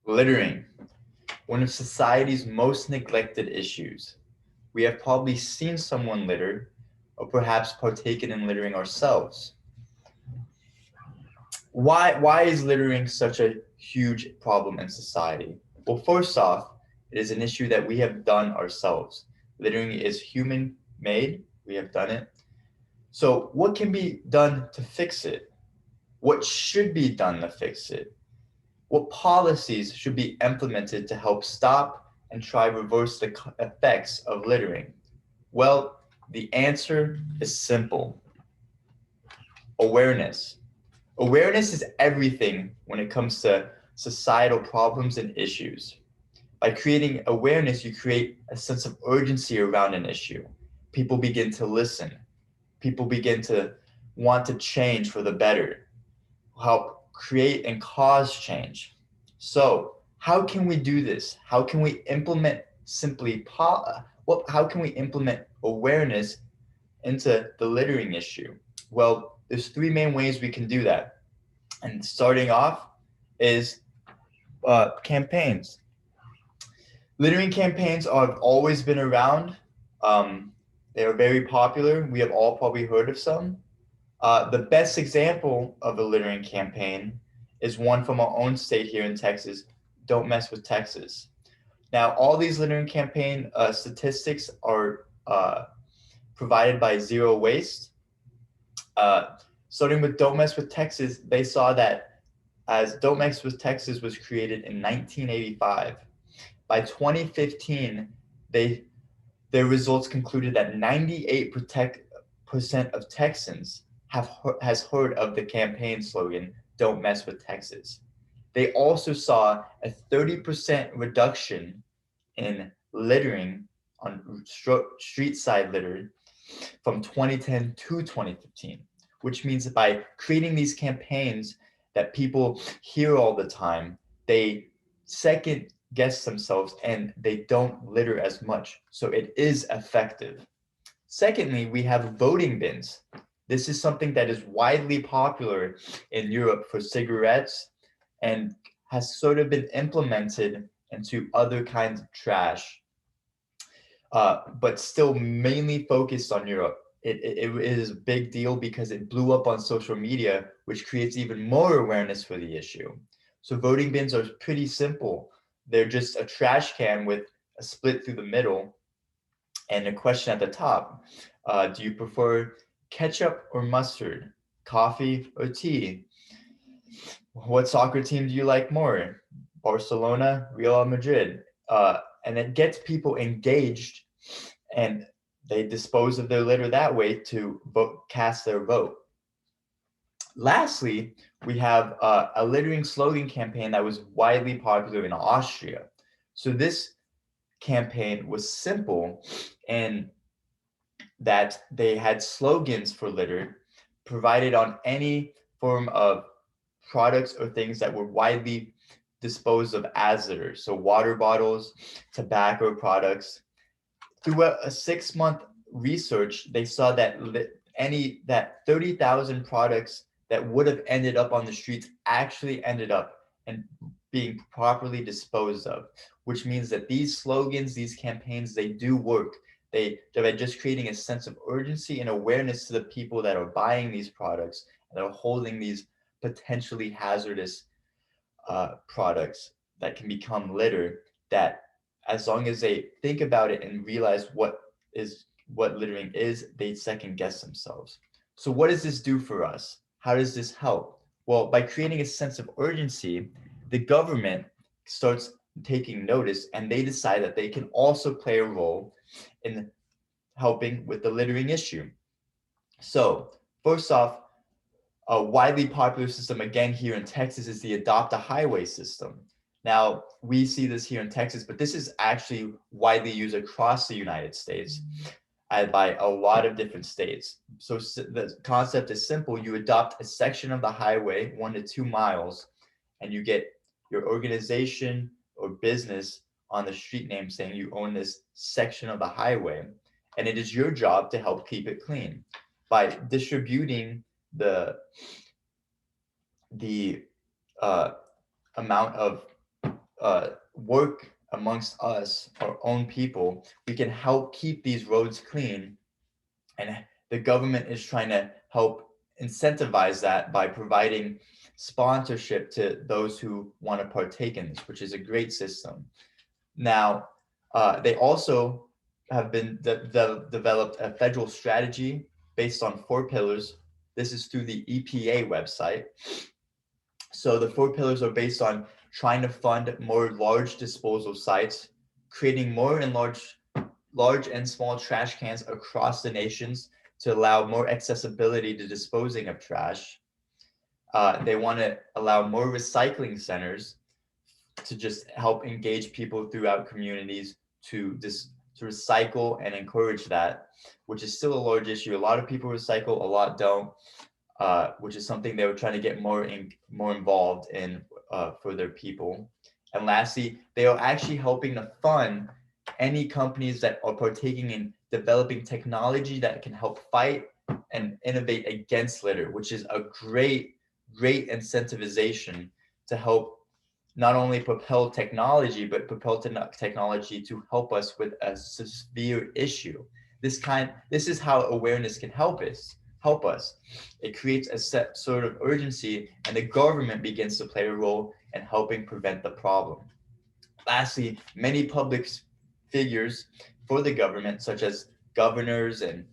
Littering, one of society's most neglected issues. We have probably seen someone litter, or perhaps partaken in littering ourselves. Why is littering such a huge problem in society? Well, first off, it is an issue that we have done ourselves. Littering is human made, we have done it. So, what can be done to fix it? What should be done to fix it? What policies should be implemented to help stop and try reverse the effects of littering? Well, the answer is simple: awareness. Awareness is everything when it comes to societal problems and issues. By creating awareness, you create a sense of urgency around an issue. People begin to listen. People begin to want to change for the better, help create and cause change. So, how can we do this? How can we implement how can we implement awareness into the littering issue? Well, there's three main ways we can do that. And starting off is campaigns. Littering campaigns have always been around. Um, they are very popular. We have all probably heard of some. The best example of a littering campaign is one from our own state here in Texas, Don't Mess with Texas. Now, all these littering campaign statistics are provided by Zero Waste. Uh, Starting with Don't Mess with Texas, they saw that as Don't Mess with Texas was created in 1985, by 2015, they their results concluded that 98% of Texans has heard of the campaign slogan, Don't Mess with Texas. They also saw a 30% reduction in littering on street side litter from 2010 to 2015, which means that by creating these campaigns that people hear all the time, they second guess themselves and they don't litter as much. So it is effective. Secondly, we have voting bins. This is something that is widely popular in Europe for cigarettes and has sort of been implemented into other kinds of trash, but still mainly focused on Europe. It is a big deal because it blew up on social media, which creates even more awareness for the issue. So voting bins are pretty simple. They're just a trash can with a split through the middle and a question at the top. Do you prefer ketchup or mustard? Coffee or tea? What soccer team do you like more? Barcelona, Real Madrid? And it gets people engaged and they dispose of their litter that way to cast their vote. Lastly, we have a littering slogan campaign that was widely popular in Austria. So this campaign was simple in that they had slogans for litter provided on any form of products or things that were widely disposed of as litter. So water bottles, tobacco products. Through a 6 month research, they saw that 30,000 products that would have ended up on the streets actually ended up and being properly disposed of, which means that these slogans, these campaigns, they do work. They're just creating a sense of urgency and awareness to the people that are buying these products and are holding these potentially hazardous products that can become litter, that as long as they think about it and realize what littering is, they second guess themselves. So what does this do for us? How does this help? Well, by creating a sense of urgency, the government starts taking notice and they decide that they can also play a role in helping with the littering issue. So first off, a widely popular system again here in Texas is the Adopt a Highway system. Now, we see this here in Texas, but this is actually widely used across the United States and by a lot of different states. So the concept is simple. You adopt a section of the highway, 1 to 2 miles, and you get your organization or business on the street name saying you own this section of the highway. And it is your job to help keep it clean by distributing the uh, amount of work amongst us, our own people, we can help keep these roads clean. And the government is trying to help incentivize that by providing sponsorship to those who want to partake in this, which is a great system. Now, they also have been developed a federal strategy based on 4 pillars. This is through the EPA website. So the 4 pillars are based on trying to fund more large disposal sites, creating more and large and small trash cans across the nations to allow more accessibility to disposing of trash. They want to allow more recycling centers to just help engage people throughout communities to recycle and encourage that, which is still a large issue. A lot of people recycle, a lot don't, which is something they were trying to get more involved in for their people. And lastly, they are actually helping to fund any companies that are partaking in developing technology that can help fight and innovate against litter, which is a great incentivization to help not only propel technology, but propel technology to help us with a severe issue. This is how awareness can help us. It creates a set sort of urgency, and the government begins to play a role in helping prevent the problem. Lastly, many public figures for the government, such as governors and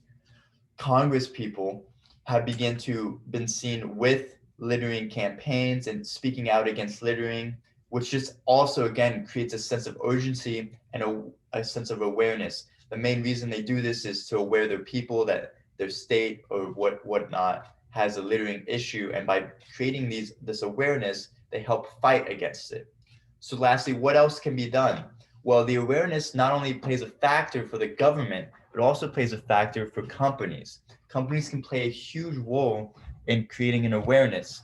Congress people, have been seen with littering campaigns and speaking out against littering, which just also again creates a sense of urgency and a sense of awareness. The main reason they do this is to aware their people that their state or whatnot has a littering issue, and by creating this awareness, they help fight against it. So lastly, what else can be done? Well, the awareness not only plays a factor for the government, but also plays a factor for companies. Companies can play a huge role in creating an awareness.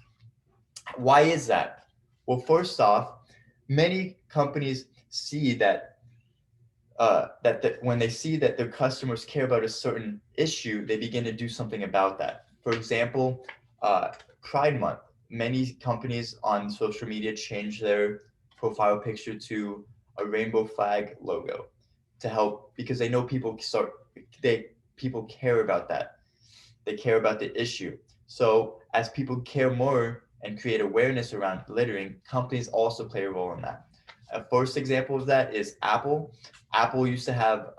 Why is that? Well, first off, many companies see that when they see that their customers care about a certain issue, they begin to do something about that. For example, Pride Month. Many companies on social media change their profile picture to a rainbow flag logo to help, because they know people care about that. They care about the issue. So as people care more and create awareness around littering, companies also play a role in that. A first example of that is Apple. Apple used to have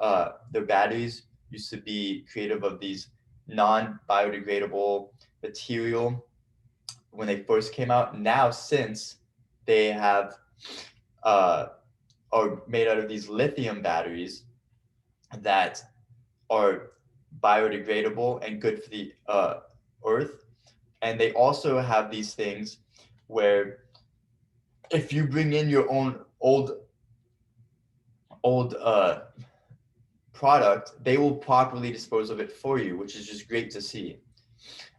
their batteries used to be creative of these non-biodegradable material when they first came out. Now, since they have are made out of these lithium batteries that are biodegradable and good for the earth, and they also have these things where if you bring in your own old product, they will properly dispose of it for you, which is just great to see.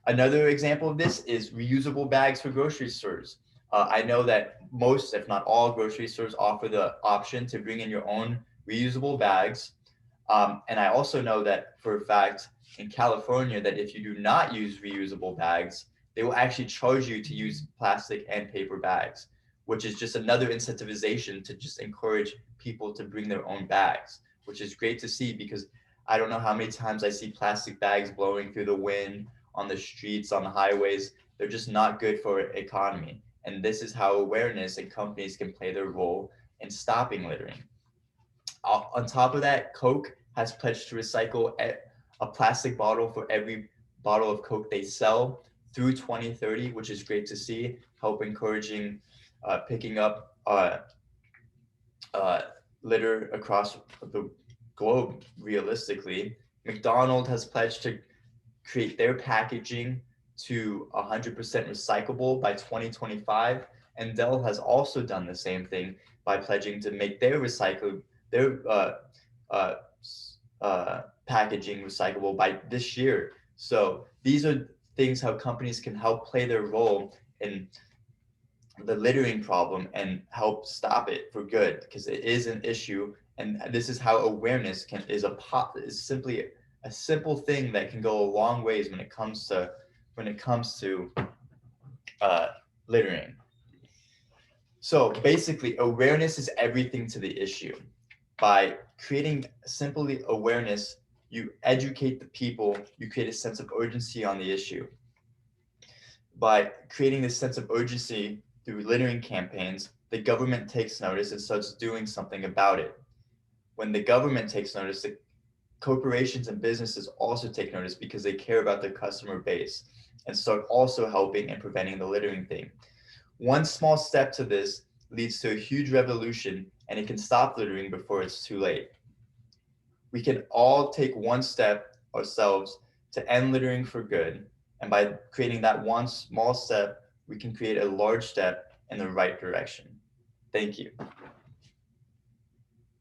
Another example of this is reusable bags for grocery stores. I know that most, if not all, grocery stores offer the option to bring in your own reusable bags. And I also know that for a fact in California that if you do not use reusable bags, they will actually charge you to use plastic and paper bags, which is just another incentivization to just encourage people to bring their own bags, which is great to see because I don't know how many times I see plastic bags blowing through the wind on the streets, on the highways. They're just not good for economy. And this is how awareness and companies can play their role in stopping littering. On top of that, Coke has pledged to recycle a plastic bottle for every bottle of Coke they sell through 2030, which is great to see, help encouraging picking up litter across the globe realistically. McDonald's has pledged to create their packaging to 100% recyclable by 2025, and Dell has also done the same thing by pledging to make their uh, packaging recyclable by this year. So these are things how companies can help play their role in the littering problem and help stop it for good, because it is an issue, and this is how awareness is simply a simple thing that can go a long ways when it comes to uh, littering. So basically, awareness is everything to the issue. By creating simply awareness, you educate the people, you create a sense of urgency on the issue. By creating this sense of urgency through littering campaigns, the government takes notice and starts doing something about it. When the government takes notice, the corporations and businesses also take notice because they care about their customer base and start also helping and preventing the littering thing. One small step to this leads to a huge revolution, and it can stop littering before it's too late. We can all take one step ourselves to end littering for good. And by creating that one small step, we can create a large step in the right direction. Thank you.